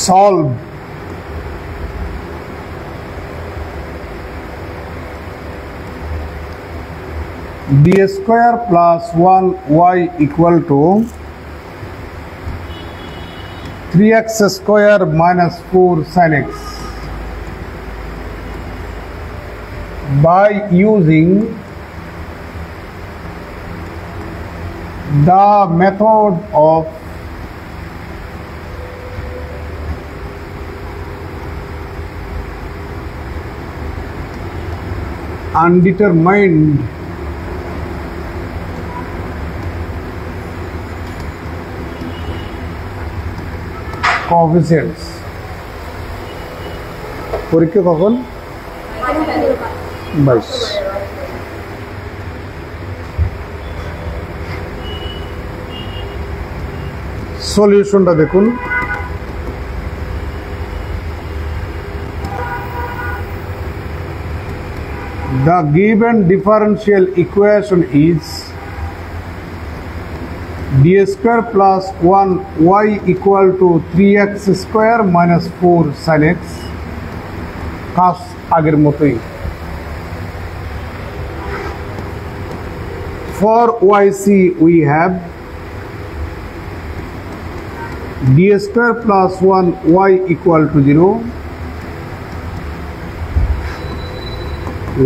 solve d square plus 1y equal to 3x square minus 4 sin x by using the method of undetermined coefficients. পরীক্ষা কখন? 22। সলিউশনটা দেখুন। The given differential equation is d square plus 1y equal to 3x square minus 4 sin x। কাজ আগের মতোই। For yc we have d square plus 1y equal to 0.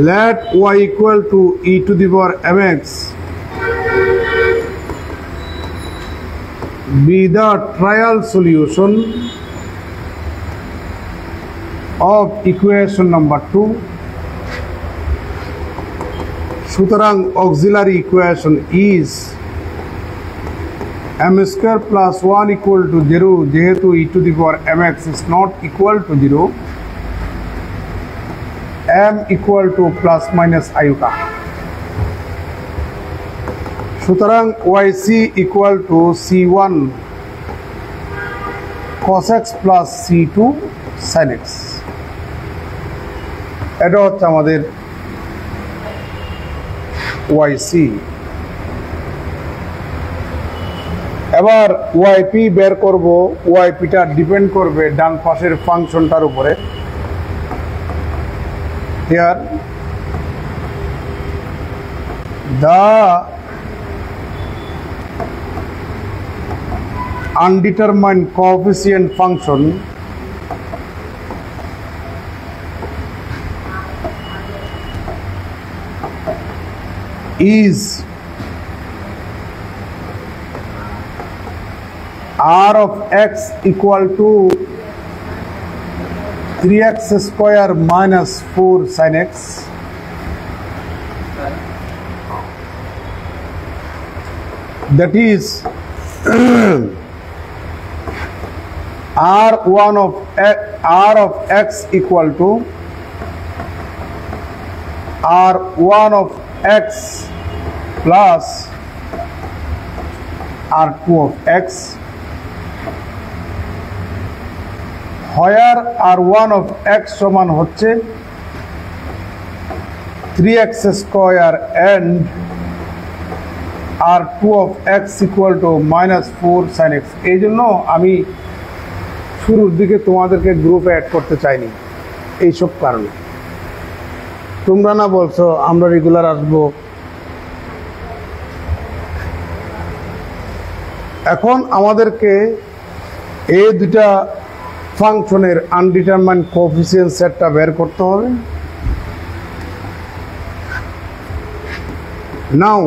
Let y equal to e to the power mx be the trial solution of equation number 2. সুতরাং auxiliary equation is m square plus 1 equal to 0 যেহেতু e to the power mx is not equal to 0, m equal to plus minus iota. সুতরাং yc equal to c1 cos x plus c2 sin x। এটা হচ্ছে আমাদের yc। এবার yp বের করব। yp টা depend করবে ডান পাশের ফাংশনটার উপরে। Here the undetermined coefficient function is r of x equal to 3x square minus 4 sin x, that is r of x equal to r1 of x plus r2 of x, where r1 of x সমান হচ্ছে 3x square and r2 of x equal to minus 4 sin x। এই জন্য আমি শুরুর দিকে তোমাদেরকে গ্রুপে add করতে চাইনি, এইসব কারণে। তোমরা না বলছো আমরা রেগুলার আসবো। এখন আমাদেরকে এই দুটা ফাংশনের আনডিটারমাইন্ড কোএফিসিয়েন্ট সেটটা বের করতে হবে। নাও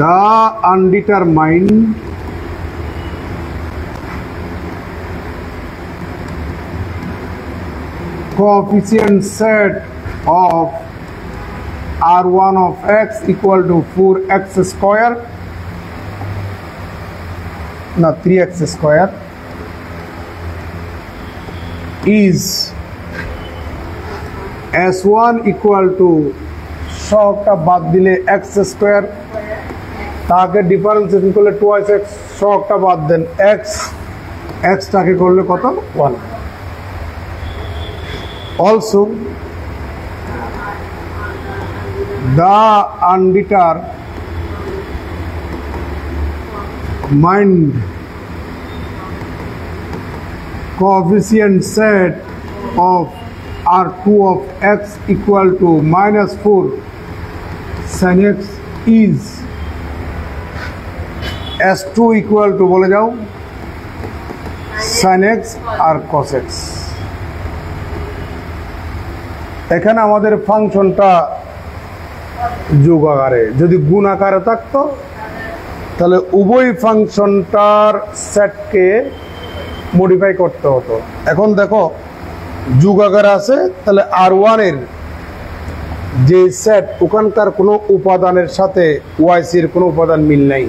the undetermined coefficient set of r1 of x equal to 4x square, not 3x square, is s1 equal to শখটা বাদ দিলে x স্কয়ার, তাকে ডিফারেন্সিয়েশন করলে 2x, শখটা বাদ দেন x টাকে করলে কত 1। Also the undetermined mind coefficient set of R2 of x equal to -4 sin x is S2 equal to বলে যাও sin x আর cos x। এখানে আমাদের ফাংশনটা যোগ আকারে, যদি গুণ আকারে থাকতো তাহলে উভয় ফাংশনটার সেটকে মডিফাই করতে হতো। এখন দেখো যোগ আকারে আছে, তাহলে R1 এর যে সেট ওখানকার কোনো উপাদানের সাথে YC এর কোনো উপাদান মিল নাই,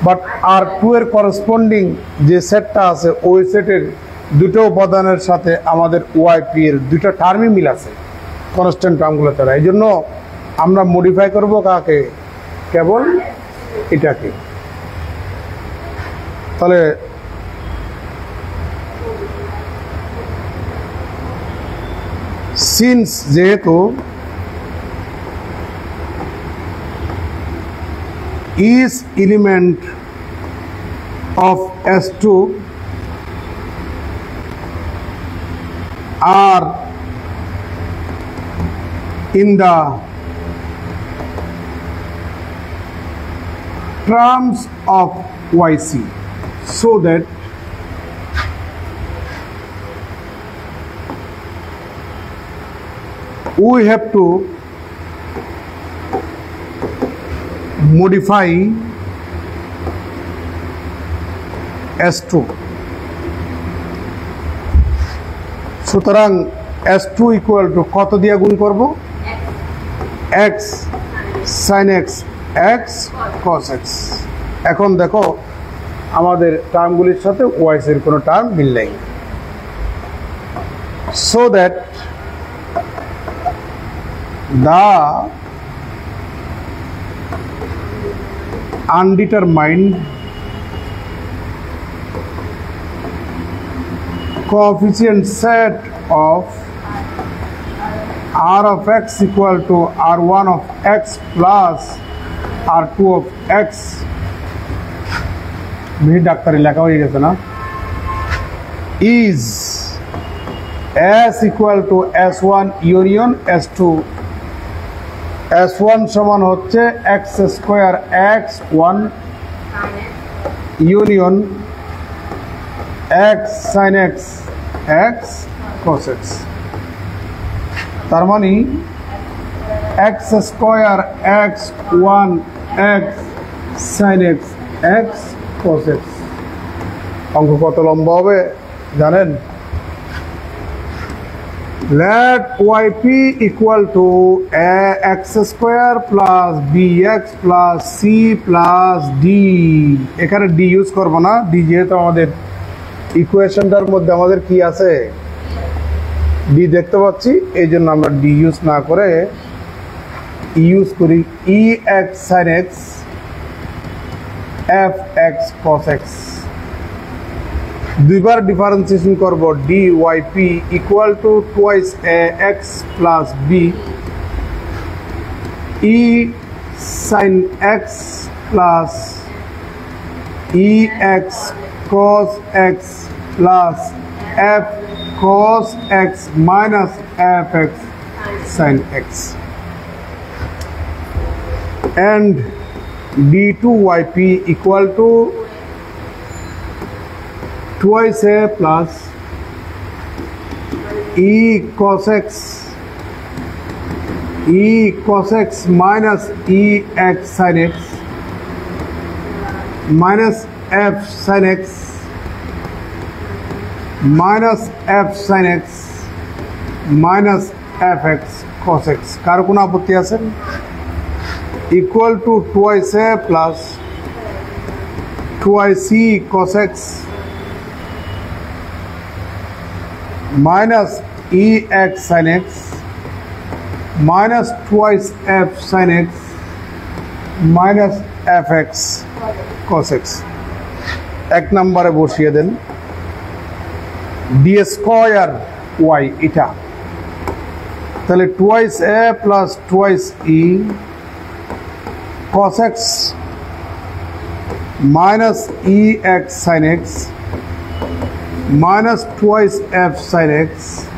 বাট R2 এর করসপন্ডিং যে সেটটা আছে ওই সেটের দুটো উপাদানের সাথে আমাদের YP এর দুটো টার্মই মিল আছে কনস্ট্যান্ট টার্মগুলো ছাড়া। এই জন্য আমরা মডিফাই করব কাকে? কেবল এটাকে। তাহলে সিন্স যেহেতু each element of S2 are in the terms of YC, so that we have to modify S2। সুতরাং S2 ইকুয়াল টু কত দিয়ে গুণ করব? x sin x x cos x। এখন দেখো আমাদের টার্মগুলির সাথে y এর কোনো টার্ম মিল নেই, so that the undetermined coefficient set of R of x equal to R1 of x plus R2 of x, भी डाक्टर লেখা হয়ে গেছে না, is S equal to S1 union S2। S1 সমান হচ্ছে x square x1 union x sin x x cos x। তার মানে x square x1 x sin x x cos x। অঙ্ক কত লম্বা হবে জানেন? Let YP equal to x square plus bx plus c plus d। এখানে d use করব না, d যেহেতু আমাদের ইকুয়েশনটার মধ্যে আমাদের কি আছে d দেখতে পাচ্ছি, এই জন্য আমরা d ইউজ না করে ইউজ করি ex sin x fx cos x। দুইবার ডিফারেন্সিয়েশন করব dyp equal to twice ax plus b e sin x plus ex cos x plus f cos x minus fx sin x and d2yp equal to twice a plus e cos x minus ex sin x minus f sin x minus f sin x minus fx cos x। কার কোনো আপত্তি আছে? equal to twice a plus twice e cos x minus ex sin x minus twice f sin x minus fx cos x। এক নম্বরে বসিয়ে দেন d square y এটা, তাহলে twice a plus twice e cos x minus ex sin x minus twice f sin x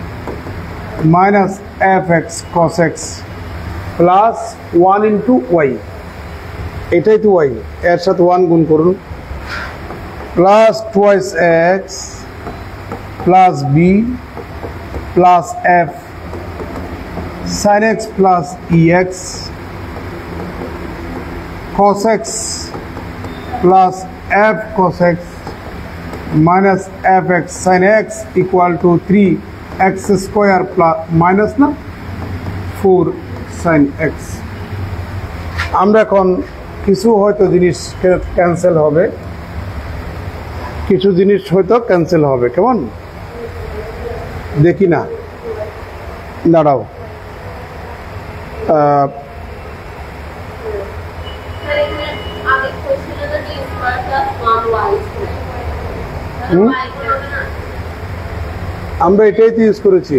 minus fx cos x plus 1 into y, এটাই তো y, এর সাথে 1 গুণ করুন, plus twice x plus b plus f sin x plus ex cos x plus f cos x minus fx sin x equal to 3x square plus minus না 4 sin x। আমরা এখন কিছু হয়তো জিনিস ক্যান্সেল হবে, কিছু জিনিস হয়তো ক্যান্সেল হবে, কেমন দেখি না, দাঁড়াও। আমরা এটাই তো ইউজ করেছি।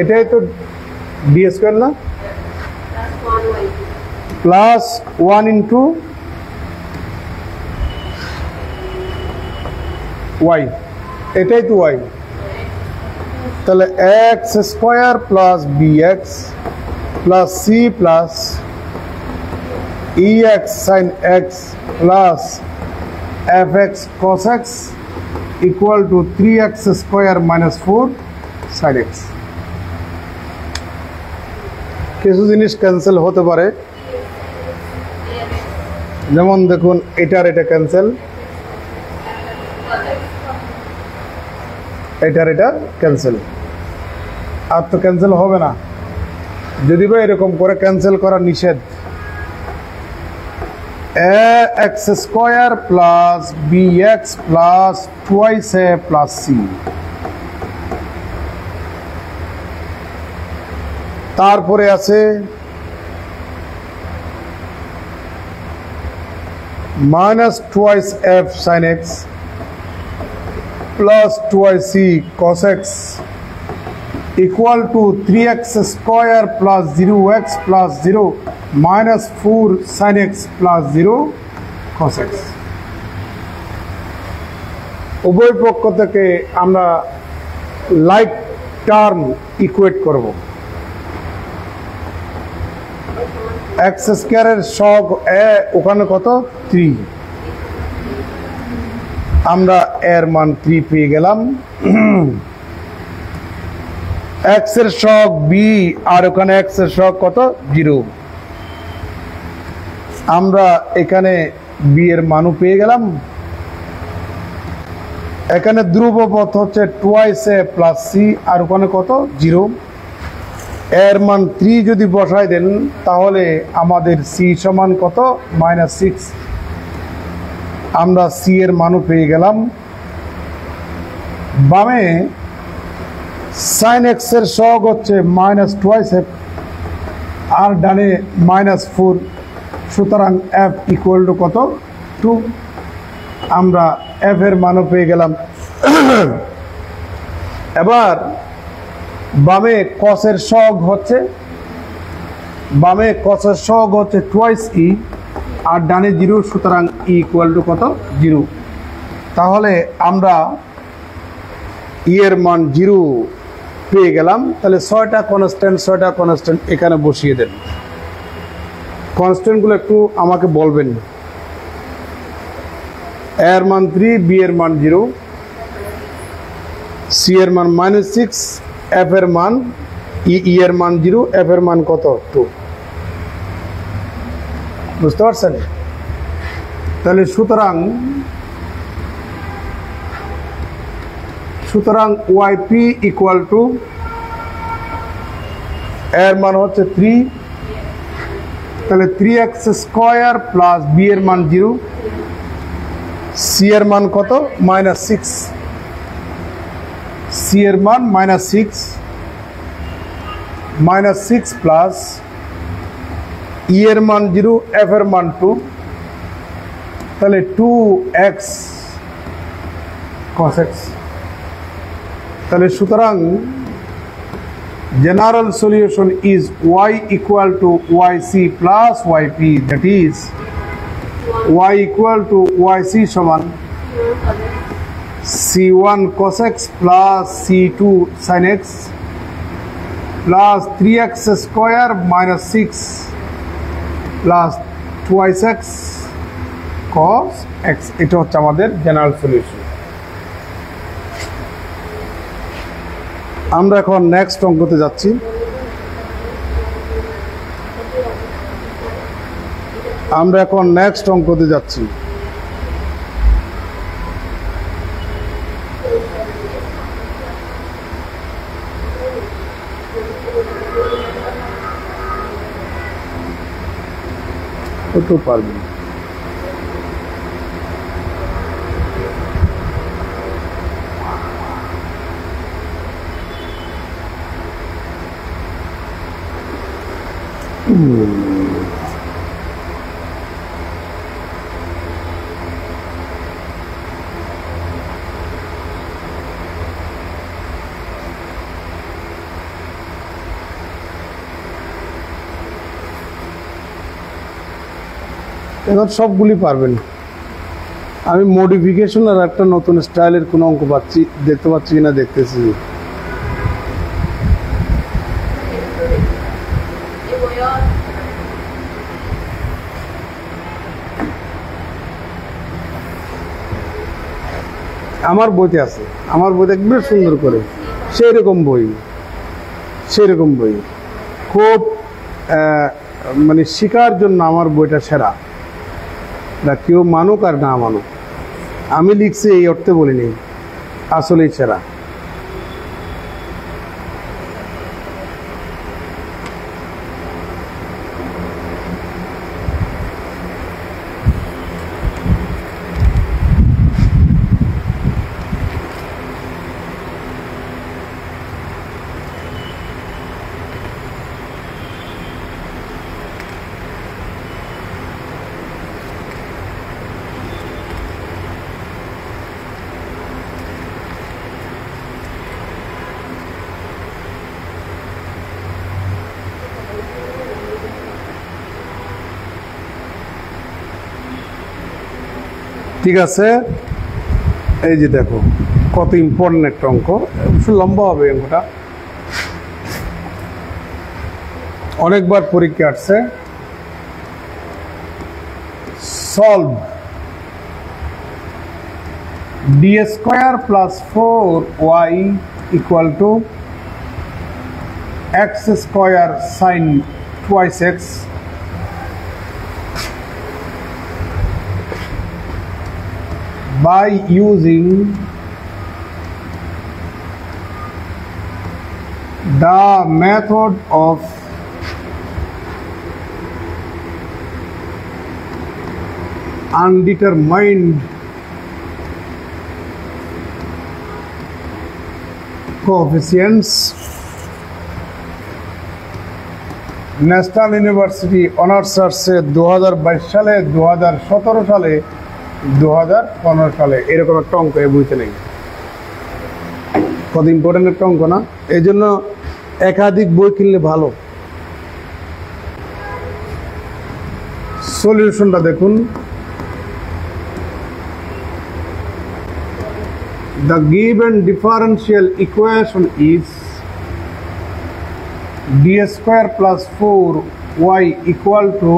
এটাই তো ডি স্কোয়ার না, প্লাস 1 ইন্টু ওয়াই, এটাই তো ওয়াই, তাহলে X square plus B x plus C plus E X sine x plus F X cos x equal to 3x square minus 4 sine X. কিছু জিনিস cancel হতে পারে, যেমন দেখুন এটার এটা ক্যান্সেল, এটার এটা ক্যান্সেল, আর তো ক্যান্সেল হবে না, যদি বা এরকম করে ক্যান্সেল করা নিষেধ। X square plus B x plus twice a plus c, তারপরে আছে minus twice f sine x plus twice c cos x equal to 3x square plus 0x plus 0 minus 4 sine x plus 0 cos x. উভয় পক্ষ থেকে আমরা like term equate করব। X স্কোয়ারের সহগ ওখানে কত 3, আমরা এর মান 3 পেয়ে গেলাম। এক্স এর সহগ বি আর ওখানে এক্স এর সহগ কত 0, আমরা এখানে বি এর মানও পেয়ে গেলাম। এখানে ধ্রুব পথ হচ্ছে টুয়াইস এ প্লাস সি আর ওখানে কত 0, এর মান 3 যদি বসাই দেন তাহলে আমাদের সি সমান কত -6, আমরা সি এর মানও পেয়ে গেলাম। বামে সাইন এক্স এর সহগ হচ্ছে মাইনাস টুয়াইস এফ আর ডানে -4, সুতরাং এফ ইকুয়াল টু কত 2, আমরা এফ এর মানও পেয়ে গেলাম। এবার বামে কসের সহগ হচ্ছে টুয়াইস ই আর ডানে 0, সুতরাং ই ইকুয়াল টু কত 0, তাহলে আমরা ই এর মান 0 পেয়ে গেলাম। তাহলে 6টা কনস্ট্যান্ট এখানে বসিয়ে দেন। কনস্ট্যান্টগুলো একটু আমাকে বলবেন। এর মান 3, বি এর মান 0, সি এর মান -6, এফ এর মান ই এর মান 0, এফ এর মান কত 2, বুঝতে পারছেন? তাহলে সুতরাং ওয়াইপি ইকুয়াল টু এর মান হচ্ছে 3, তাহলে 3x স্কোয়ার প্লাস বি এর মান 0, সি এর মান কত -6, সি এর মান -6 প্লাস ই এর মান 0, এফ এর মান 2, তাহলে 2x cos x তাহলে সুতরাং general solution is y equal to yc plus yp, that is y equal to yc সমান c1 cos x plus c2 sin x plus 3x square minus 6 plus twice x cos x, এটা হচ্ছে আমাদের general solution. আমরা এখন next অঙ্কতে যাচ্ছি। কত পারবেন? এখন সবগুলি পারবেন। আমি মডিফিকেশন আর একটা নতুন স্টাইলের কোন অঙ্ক দেখতে পাচ্ছি কিনা দেখতেছি। আমার বইতে আছে, আমার বইতে একবার সুন্দর করে সেরকম বই খুব মানে শিকার জন্য আমার বইটা সেরা। না কেউ মানুক আর না মানুক, আমি লিখছি এই অর্থে বলিনি, আসলেই সেরা। ঠিক আছে, এই যে দেখো কত ইম্পর্টেন্ট একটা অঙ্ক, একটু লম্বা হবে অঙ্কটা, অনেকবার পরীক্ষা আসছে। Solve D square plus 4y equal to x square sine twice x by using the method of undetermined coefficients, national university honours আসছে 2022 সালে, 2017 সালে, 2015 সালে, এরকম একটা অঙ্ক এই বইতে নেই। কত ইম্পর্টেন্ট একটা অঙ্ক না, এই জন্য একাধিক বই কিনলে ভালো। সলিউশনটা দেখুন, the given differential equation is d square plus 4y equal to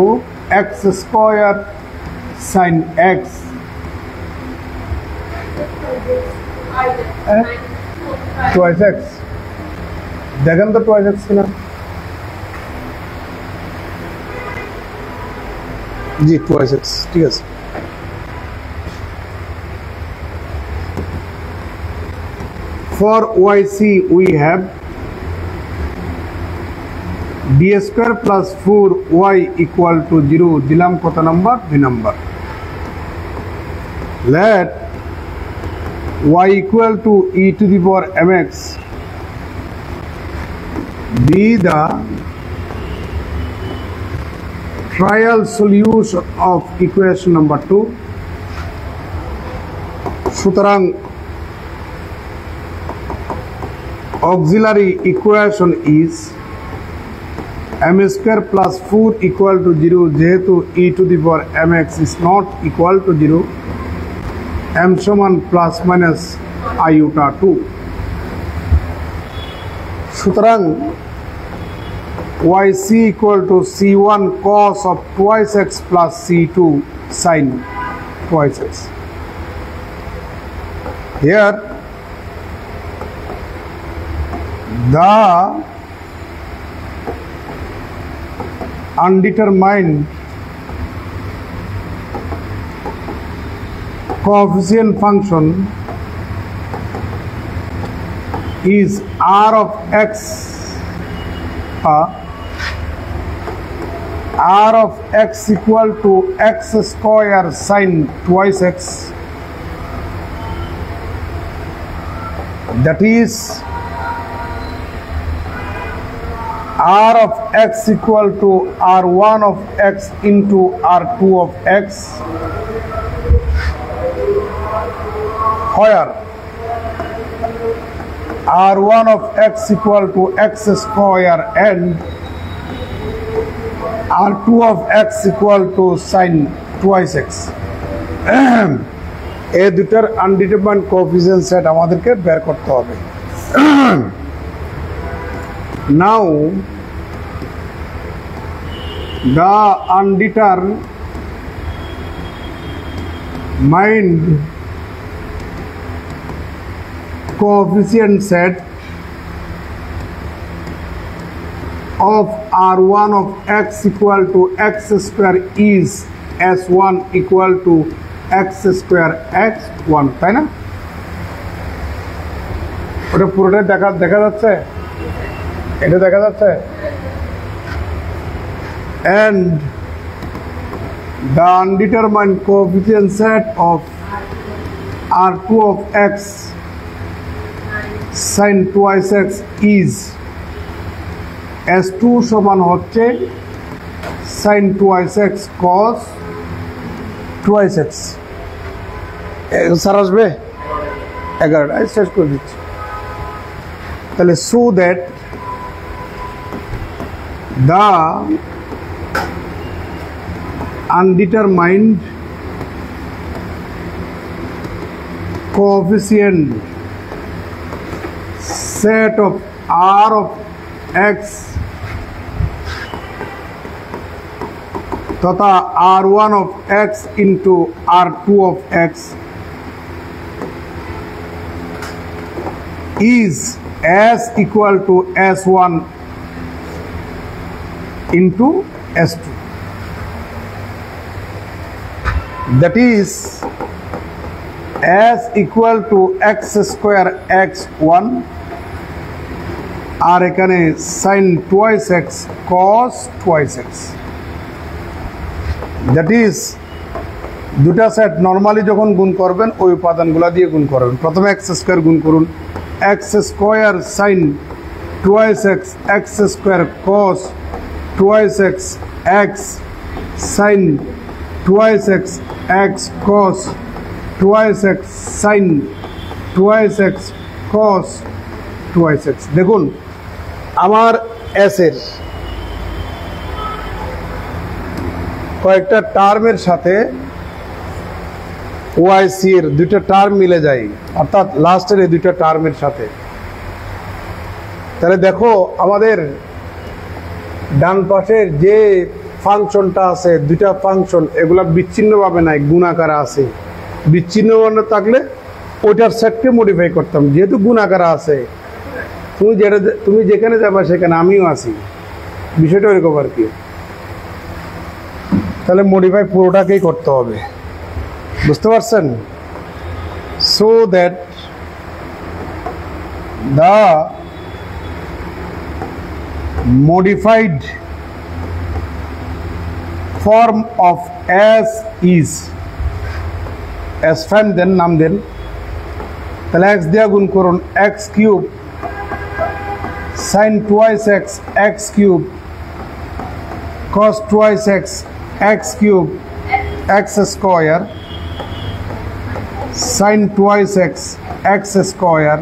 x square sin x twice x, দেখেন তো twice x কিনা, জি twice x, ঠিক আছে। For yc we have d square plus 4y equal to 0, দিলাম কত number, 2 number. Let y equal to e to the power mx be the trial solution of equation number 2. সুতরাং auxiliary equation is m square plus 4 equal to 0 যেহেতু e to the power mx is not equal to 0 m সমান plus minus iota 2 সুতরাং yc equal to c1 cos of twice x plus c2 sin twice x. Here the undetermined coefficient function is r of x, r of x equal to x square sin twice x, that is r of x equal to r1 of x into r2 of x, where r1 of x equal to x square and r2 of x equal to sin twice x. এই দুটার আনডিটারমাইন্ড coefficient set আমাদেরকে বের করতে হবে। Now the undetermined coefficient set of r1 of x equal to x square is s1 equal to x square x1, তাই না? ওটা পুরোটা দেখা যাচ্ছে, এটা দেখা যাচ্ছে। And the undetermined coefficient set of r2 of x sin twice x is s2 সমান হচ্ছে sin twice x cos twice x। Sir আসবে 11টায় শেষ করে দিচ্ছি। তাহলে so that the undetermined coefficient set of r of x तथा r1 of x into r2 of x is s equal to s1 into s2, that is s equal to x square x1 আর এখানে sin twice x cos twice x, that is দুটা set normally যখন গুণ করবেন ওই উপাদানগুলো দিয়ে গুণ করবেন। প্রথমে x স্কয়ার গুণ করুন, x square sin twice x x square cos twice x x sin twice x x cos twice x sin twice x cos twice x। দেখুন আমার s এর কয়েকটা টার্মের সাথে yc এর দুইটা টার্ম মিলে যায়, অর্থাৎ লাস্টের এই দুইটা টার্মের সাথে। তাহলে দেখো আমাদের ডান পাশের যে ফাংশনটা আছে, দুইটা ফাংশন এগুলা বিচ্ছিন্নভাবে নাই, গুণাকারে আছে। বিচ্ছিন্নভাবে থাকলে ওইটার সেটকে মডিফাই করতাম, যেহেতু গুণাকারে আছে তুমি যেখানে যাবা সেখানে আমিও আছি, বিষয়টা ওইরকম আর কি। তাহলে মডিফাই পুরোটাকেই করতে হবে, বুঝতে পারছেন? So that the modified form of s is s prime দেন, নাম দেন, তাহলে x দিয়ে গুণ করুন, x cube sin twice x x cube cos twice x x cube x square sin twice x x square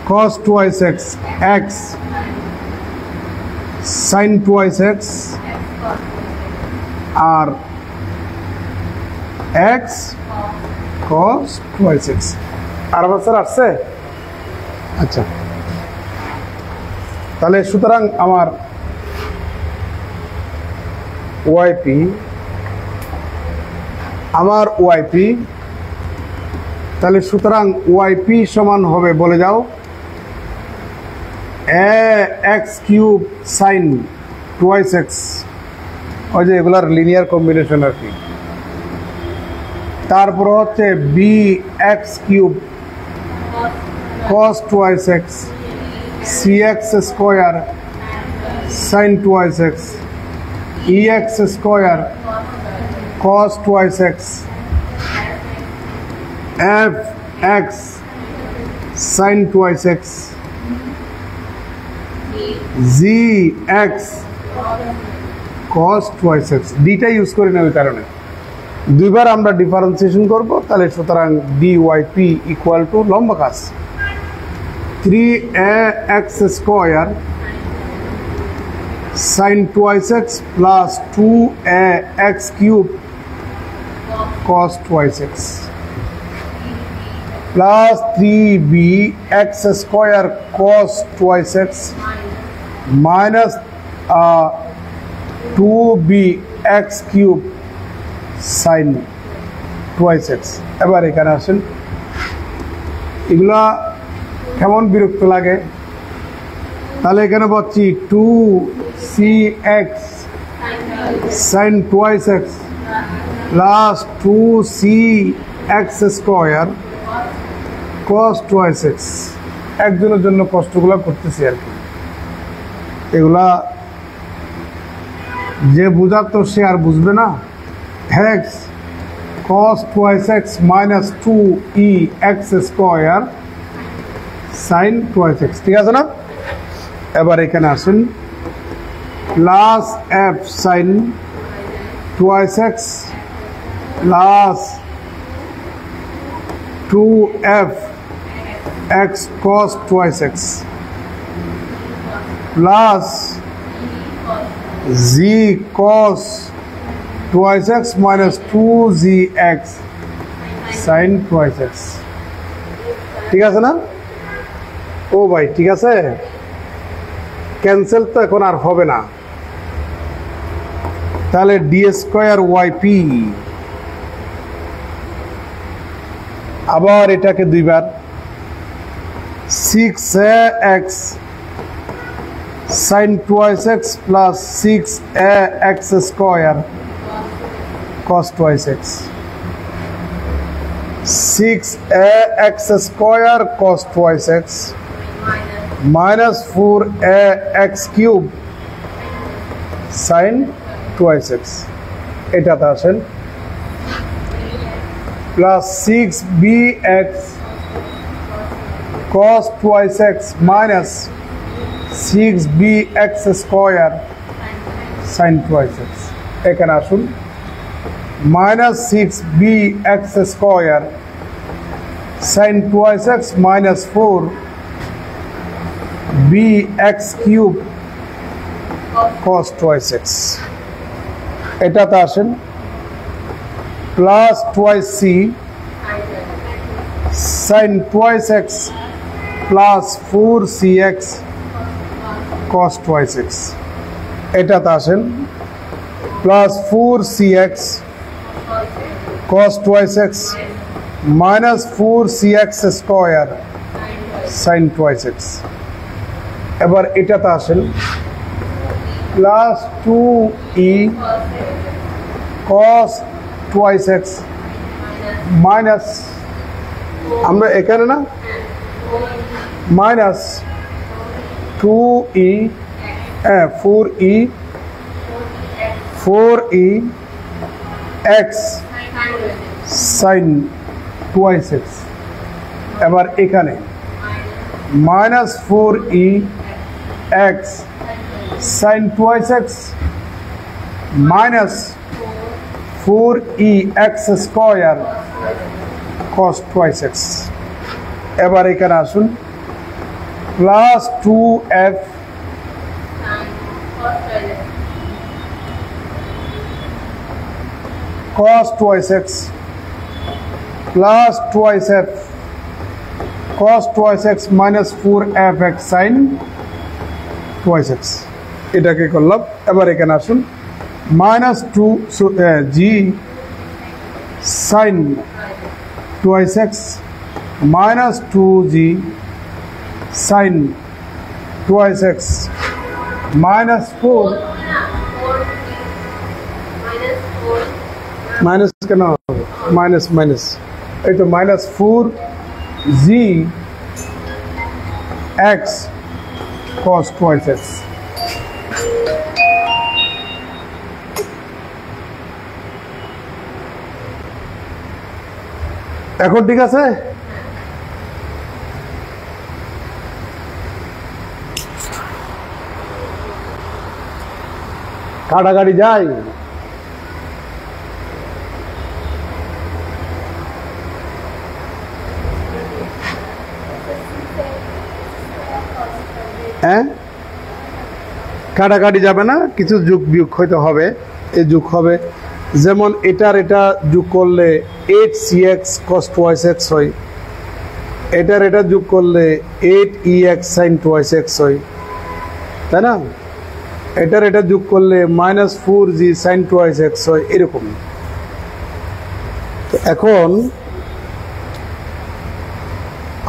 cos twice x x sin twice x আর x cos twice x আর sir আসছে আচ্ছা তাহলে সুতরাং আমার yp তাহলে সুতরাং yp সমান হবে বলে যাও x cube sin twice x ওই যে এগুলার লিনিয়ার কম্বিনেশন আর কি তারপর হচ্ছে bx cube cos twice x cx square sin twice x ex square cos twice x fx sin twice x gx cos twice x ডিটা ইউজ করি না ওই কারণে দুইবার আমরা ডিফারেন্সিয়েশন করব তাহলে সুতরাং dyp ইকুয়াল টু লম্ব কাজ 3ax square sin twice x plus 2ax cube cos twice x plus 3bx square cos twice x minus 2bx cube sin twice x এবার এখানে আসেন এগুলা কেমন বিরক্ত লাগে তাহলে এখানে পাচ্ছি 2cx sin twice x plus 2cx square cos twice x একজনের জন্য কষ্টগুলো করতেছি আর কি এগুলা যে বুঝাতো সে আর বুঝবে না x cos twice x minus 2ex square sin twice x ঠিক আছে না এবার এখানে আসুন plus f sin twice x plus 2f x cos twice x plus z cos twice x minus 2zx sin twice x ঠিক আছে না ও ভাই ঠিক আছে ক্যান্সেল তো এখন আর হবে না তাহলে d স্কয়ার yp আবার এটাকে দুইবার 6ax sin twice x plus 6ax square cos twice x 6ax square cos twice x minus 4ax cube sin twice x এটাতে আসেন plus 6bx cos twice x minus 6bx square sin twice x এখানে আসুন minus 6bx square sin twice x minus 4bx cube cos twice x এটাতে আসেন plus twice c sin twice x plus 4cx cos twice x এটাতে আসেন plus 4cx cos twice x minus 4cx square sin twice x এবার এটাতে আসেন plus 2e cos twice x minus আমরা এখানে না minus 2e 4e x sin twice x এবার এখানে minus 4e x sin twice x minus 4ex square cos twice x এবার এখানে আসুন plus 2f cos twice x plus twice f cos twice x minus 4fx sin twice x এটাকে করলাম। এবার এখানে আসুন minus 2 g sin twice x minus 2g sin twice x minus 4 minus কেন হবে মাইনাস মাইনাস এই তো minus 4g x cos twice x এখন ঠিক আছে। কাটাকাটি যায় হ্যাঁ কাটাকাটি যাবে না, কিছু যোগ বিয়োগ হইতে হবে। এই যোগ হবে যেমন এটার এটা যোগ করলে 8cx cos twice x হয়, এটার এটা যোগ করলে 8ex sin twice x হয়, তাই না? এটার এটা যোগ করলে -4g sin twice x হয়, এরকম। তো এখন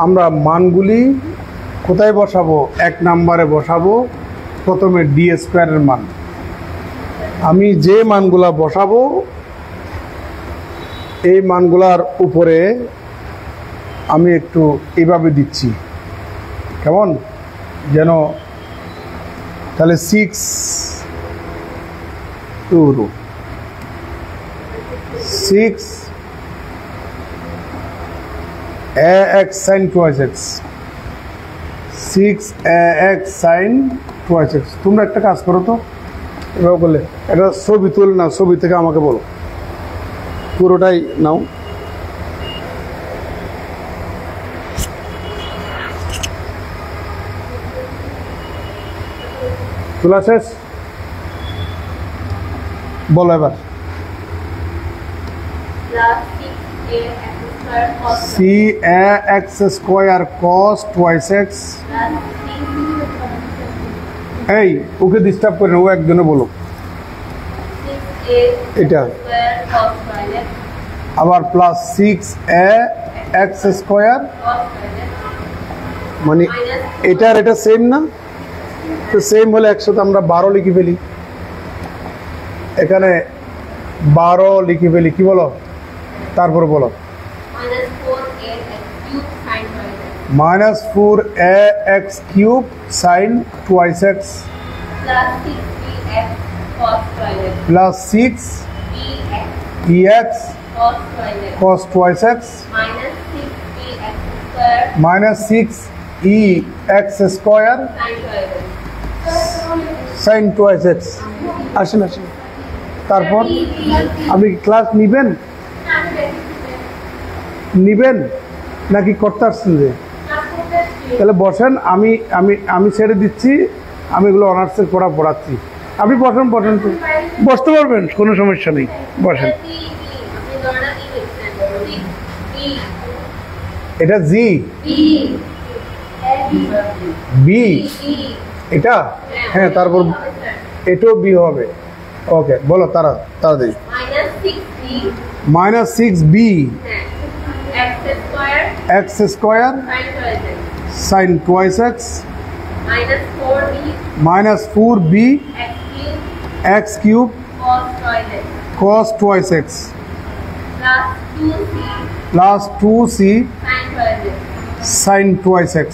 আমরা মানগুলি কোথায় বসাবো? 1 নম্বরে বসাবো প্রথমে ডি স্কয়ারের মান। আমি যে মানগুলা বসাবো এই মানগুলার উপরে আমি একটু এইভাবে দিচ্ছি, কেমন যেন, তাহলে 6 ax sin twice x 6ax sin twice x। তোমরা একটা কাজ করো তো, এভাবে বললে এটা ছবি তুল না, ছবি থেকে আমাকে বলো, পুরোটাই নাও। তোলা শেষ? বলো এবার। c(ax square cos twice x) এই ওকে ডিস্টার্ব করে, ও একজনে বলো এটা, আবার প্লাস 6ax স্কয়ার, মানে এটার এটা সেম না? তো সেম হলে একসাথে আমরা 12 লিখে ফেলি, এখানে 12 লিখে ফেলি। কি বলো তারপর বলো? -4ax cube sin twice x plus 6ex cos twice x minus 6ex square sin twice x। আসেন আসেন, তারপর আপনি ক্লাস নিবেন নাকি করতে আসছেন? যে তাহলে বসেন, আমি আমি আমি ছেড়ে দিচ্ছি, আমি এগুলো অনার্সের পড়াচ্ছি। আপনি বসেন, বসতে পারবেন, কোনো সমস্যা নেই, বসেন। এটা জি বি, এটা হ্যাঁ, তারপর এটাও বি হবে। ওকে বলো তাড়াতাড়ি। -6b x square sin twice x minus 4b x cube cos twice x plus 2c sin twice x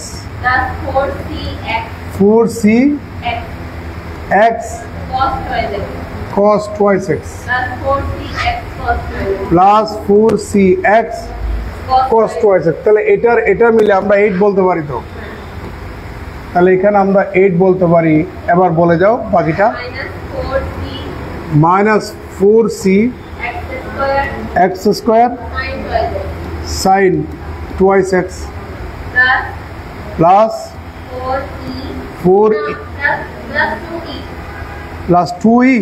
4c x cos twice x plus 4c x cos twice x। তাহলে এটা মিলে আমরা 8 বলতে পারি। তো তাহলে এখানে আমরা 8 বলতে পারি। এবার বলে যাও বাকিটা। -4c x square sin twice x plus 4e plus 2e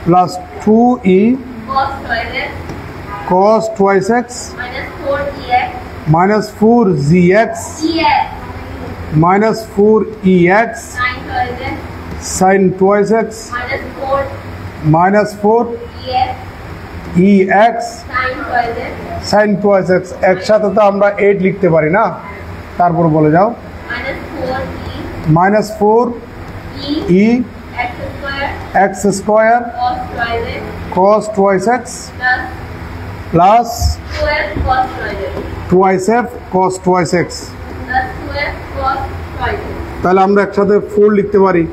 plus 2e cos twice x minus 4gx minus 4ex sin twice x minus 4ex sin twice x একসাথে তো আমরা 8 লিখতে পারি না, তারপর বলে যাও minus 4e x square cos twice x plus twice f cos twice x, তাহলে আমরা একসাথে 4 লিখতে পারি।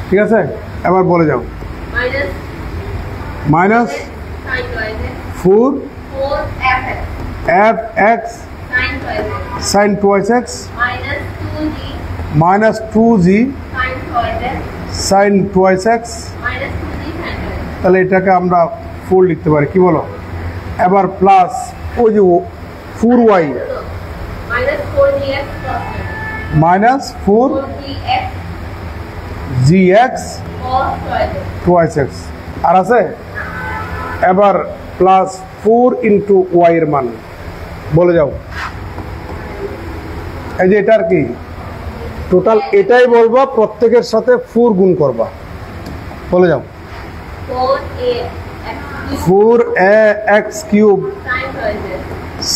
ঠিক আছে, এবার বলে যাও minus 4 fx sin twice x minus 2g sin twice x, তাহলে এটাকে আমরা 4 লিখতে পারি। কি বলো? এবার প্লাস ওই যে 4y minus 4gx twice x আর আছে। এবার প্লাস 4 ইন্টু y এর মান বলে যাও। এই যে এটার কি টোটাল, এটাই বলবা, প্রত্যেকের সাথে 4 গুণ করবা। বলে যাও 4ax cube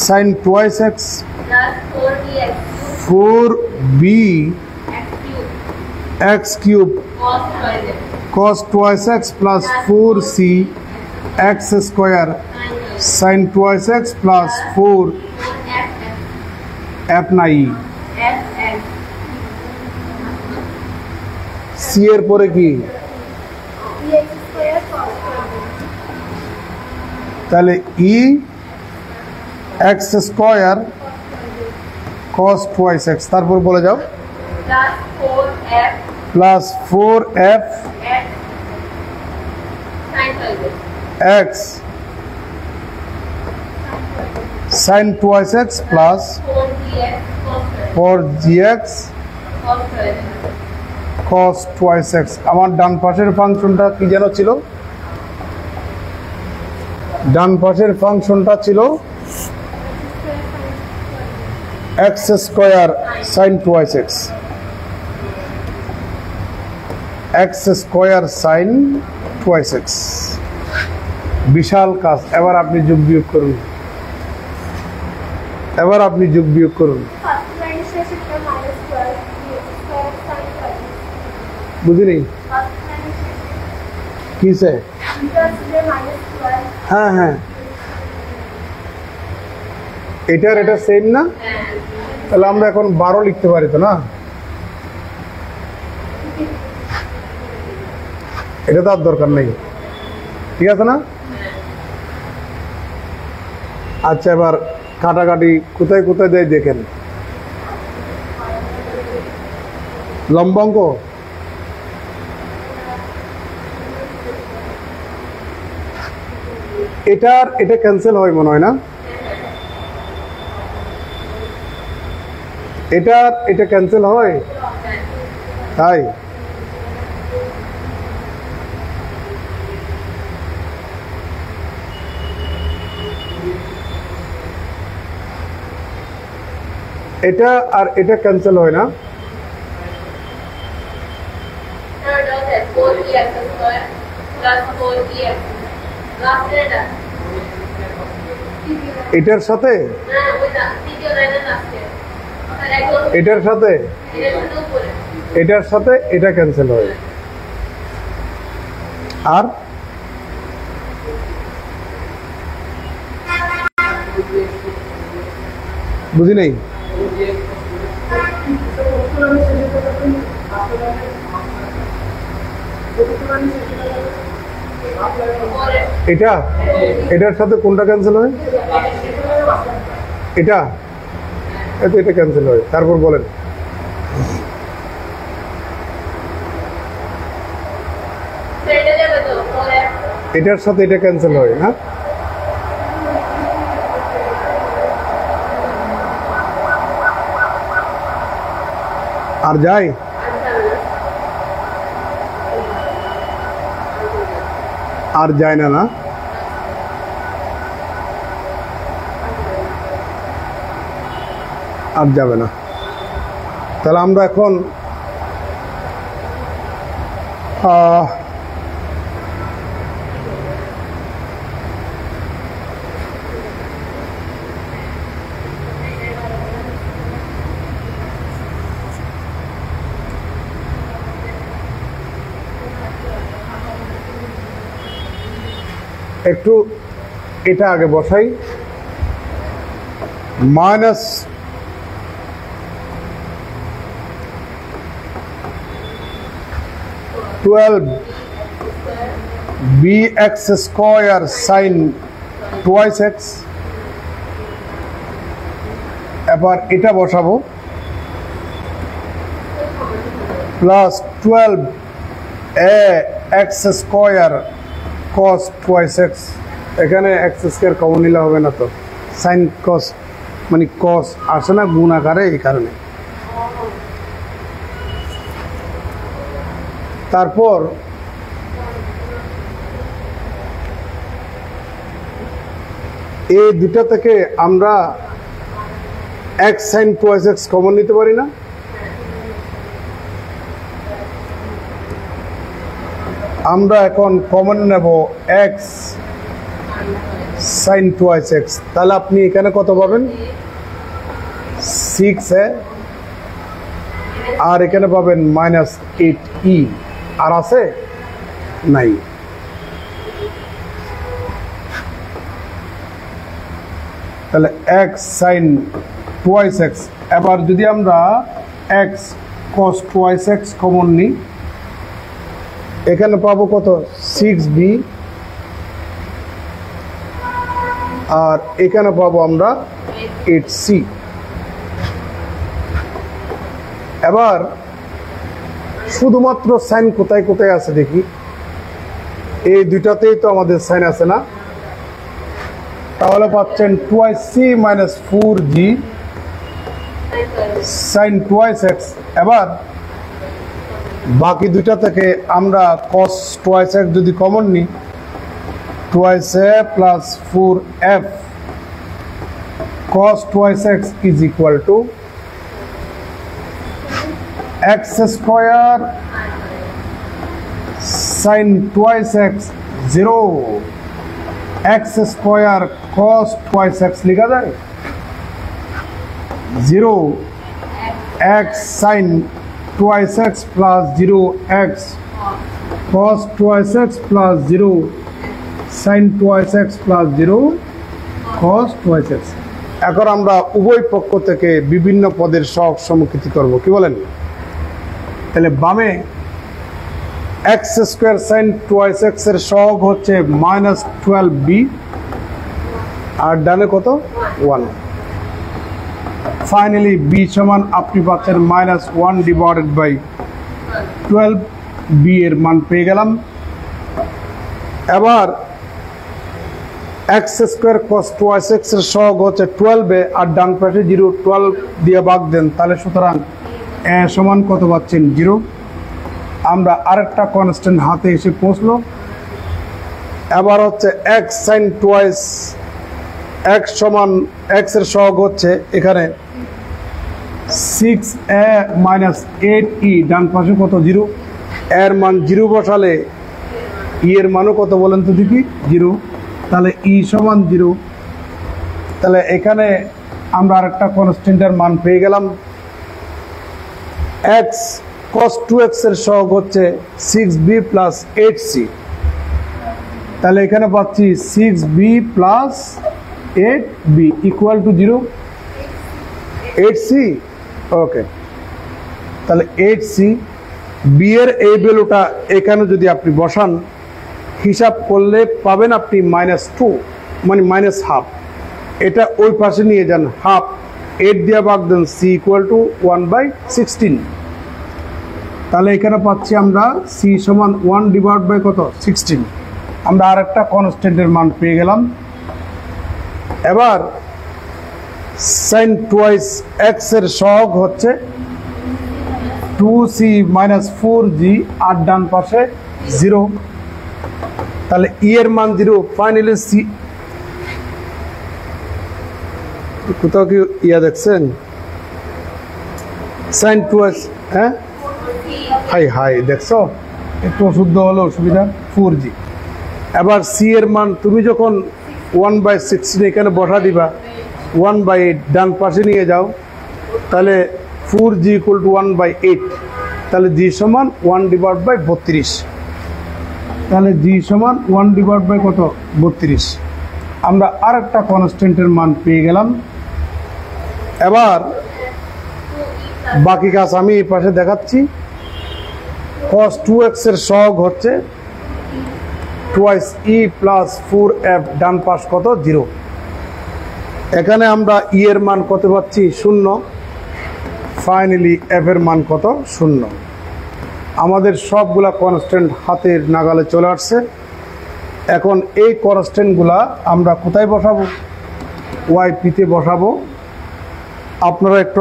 sin twice x 4b x cube cos twice x plus 4c x square sin twice x plus 4 f না e c এর পরে কি, তাহলে e x square cos twice x, তারপর বলে যাও plus 4f x sin twice x plus 4gx cos twice x। আমার ডান পাশের ফাংশনটা কি যেন ছিল? ডান পাশের ফাংশনটা ছিল x square sin twice x, x square sin twice x। বিশাল কাজ। এবার আপনি যোগ বিয়োগ করুন, এবার আপনি যোগ বিয়োগ করুন। বুঝলি কিসে? হ্যাঁ হ্যাঁ, এটার এটা সেম না, তাহলে আমরা এখন 12 লিখতে পারি তো না? এটা তো আর দরকার নেই, ঠিক আছে না? আচ্ছা, এবার কাটাকাটি কোথায় কোথায় দেয় দেখেন। লম্বা অঙ্ক এটার এটা ক্যান্সেল হয় মনে হয় না? এটার এটা ক্যান্সেল হয়, তাই এটা আর এটা ক্যান্সেল হয় না। এটার সাথে এটার সাথে এটার সাথে এটা ক্যান্সেল হয়, আর বুঝি নাই। এটা এটার সাথে কোনটা ক্যান্সেল হয়? এটা এটা ক্যান্সেল হয়, তারপর বলেন। এটার সাথে এটা ক্যান্সেল হয় না? আর যায় আর যায় না না আর যাবে না তাহলে আমরা এখন একটু এটা আগে বসাই minus twelve b x square sine twice x এবার এটা বসাবো plus twelve a x square cos twice x এখানে x স্কয়ার কমন নিলে হবে না তো sin cos মানে cos আসে না গুণ আকারে এই কারণে তারপর এই দুটো থেকে আমরা x sin twice x common নিতে পারি না আমরা এখন কমন নেব x sin twice x তাহলে আপনি এখানে কত পাবেন 6 আর এখানে পাবেন -8e আর আছে নাই তাহলে x sin twice x এবার যদি আমরা x cos twice x common নিই এখানে পাবো কত 6b আর এখানে পাবো আমরা 8c এবার শুধুমাত্র সাইন কোথায় কোথায় আছে দেখি এই দুইটাতেই তো আমাদের সাইন আছে না তাহলে পাচ্ছেন 2c - 4g sin twice x এবার বাকি দুইটা থেকে আমরা cos twice x যদি কমন নিই 2a plus 4f cos twice x is equal to x square sin twice x 0 x square cos twice x লিখা যায় 0 x sin twice x plus 0x cos twice x plus 0 sin twice x plus 0 cos twice x এখন আমরা উভয় পক্ষ থেকে বিভিন্ন পদের সহগ সমীকৃত করব কি বলেন তাহলে বামে x square sin twice x এর সহগ হচ্ছে -12b আর ডানে কত 1 ফাইনালি b সমান আপনি পাচ্ছেন -1 ডিভাইডেড বাই 12 b এর মান পেয়ে গেলাম এবার x square cos twice x এর সহগ হচ্ছে 12 এ আর ডান পাশে 0 12 দিয়ে ভাগ দেন তাহলে সুতরাং a সমান কত পাচ্ছেন 0 আমরা আরেকটা কনস্ট্যান্ট হাতে এসে পৌঁছলো এবার হচ্ছে x sin twice x সমান x এর সহগ হচ্ছে এখানে 6a - 8e ডান পাশে কত 0 এর মান 0 বসালে e এর মানও কত বলেন তো দেখি 0 তাহলে e সমান 0 তাহলে এখানে আমরা আরেকটা কনস্ট্যান্টের মান পেয়ে গেলাম x cos 2x এর সহগ হচ্ছে 6b plus 8c তাহলে এখানে পাচ্ছি 6b plus 8b equal to 0 8c ওকে তাহলে 8c b এর এই ভ্যালুটা এখানে যদি আপনি বসান হিসাব করলে পাবেন আপনি -2 মানে -1/2 এটা ওই পাশে নিয়ে যান হাফ 8 দিয়ে ভাগ দেন c equal to 1/16 তাহলে এখানে পাচ্ছি আমরা c সমান 1 ডিভাইড বাই কত 16 আমরা আরেকটা কনস্ট্যান্টের মান পেয়ে গেলাম এবার sin twice x এর সহগ হচ্ছে 2c মাইনাস 4g আর ডান পাশে 0, তাহলে ই এর মান 0। ফাইনালি সি, কোথাও কি ইয়া দেখছেন সাইন 2x, হ্যাঁ হাই হাই দেখছো, একটু অশুদ্ধ হলো অসুবিধা, 4g। এবার সি এর মান তুমি যখন 1/16 এখানে বসা দিবা, 1/8 ডান পাশে নিয়ে যাও, তাহলে 4g ইকুয়াল টু 1/8, তাহলে জি সমান 1/32, তাহলে জি সমান 1/ কত 32। আমরা আর একটা কনস্ট্যান্টের মান পেয়ে গেলাম। এবার বাকি কাজ আমি এই পাশে দেখাচ্ছি। cos 2x এর সহগ হচ্ছে টুয়াইস ই প্লাস 4f, ডান পাশ কত 0। এখানে আমরা ই এর মান কত পাচ্ছি 0, ফাইনালি এফ এর মান কত 0। আমাদের সবগুলা কনস্ট্যান্ট হাতের নাগালে চলে আসছে। এখন এই কনস্ট্যান্টগুলা আমরা কোথায় বসাবো, ওয়াইপিতে বসাবো। আপনারা একটু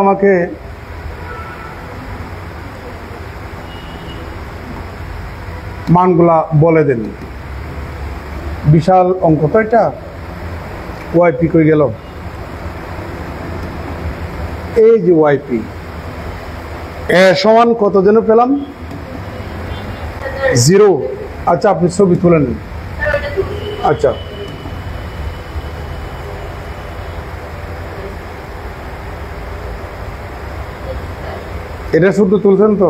আমাকে মানগুলা বলে দেন। বিশাল অঙ্ক তো এটা, ওয়াইপি কই গেল, এই যে ওয়াইপি এ সমান কত যেন পেলাম 0। আচ্ছা আপনি ছবি তুলে নিন। আচ্ছা এটা শুধু তুলছেন তো,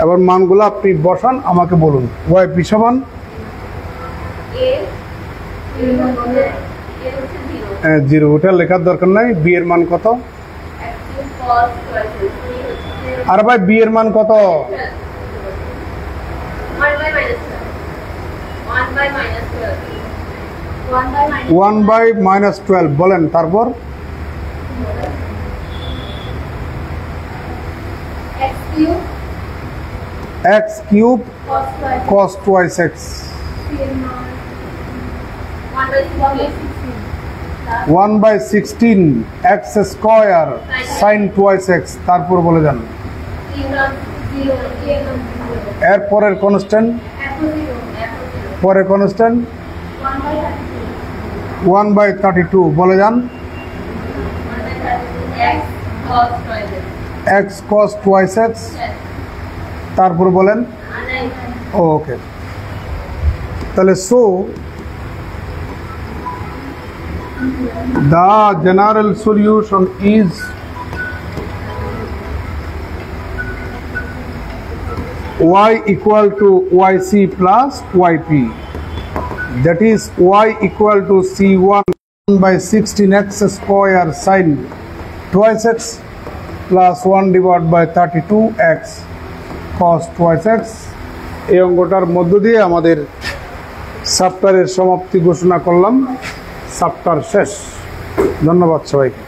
এবার মানগুলো আপনি বসান, আমাকে বলুন। ওয়াইপি সমান 0, ওটা লেখার দরকার নাই। বি এর মান কত, আর ভাই বি এর মান কত, 1/-12 বলেন। তারপর x cube cos 2x, 1/16 x square sin 2x। তারপর বলে যান এর পরের কনস্ট্যান্ট, পরের কনস্ট্যান্ট 1/32 বলে যান x cos 2x। তারপর বলেন ওকে। তাহলে so the general solution is y equal to yc plus yp, that is y equal to c1 by 16x square sin 2x plus 1/32x cos 2x। এই অঙ্কটার মধ্য দিয়ে আমাদের চ্যাপ্টারের সমাপ্তি ঘোষণা করলাম। চ্যাপ্টার শেষ। ধন্যবাদ সবাইকে।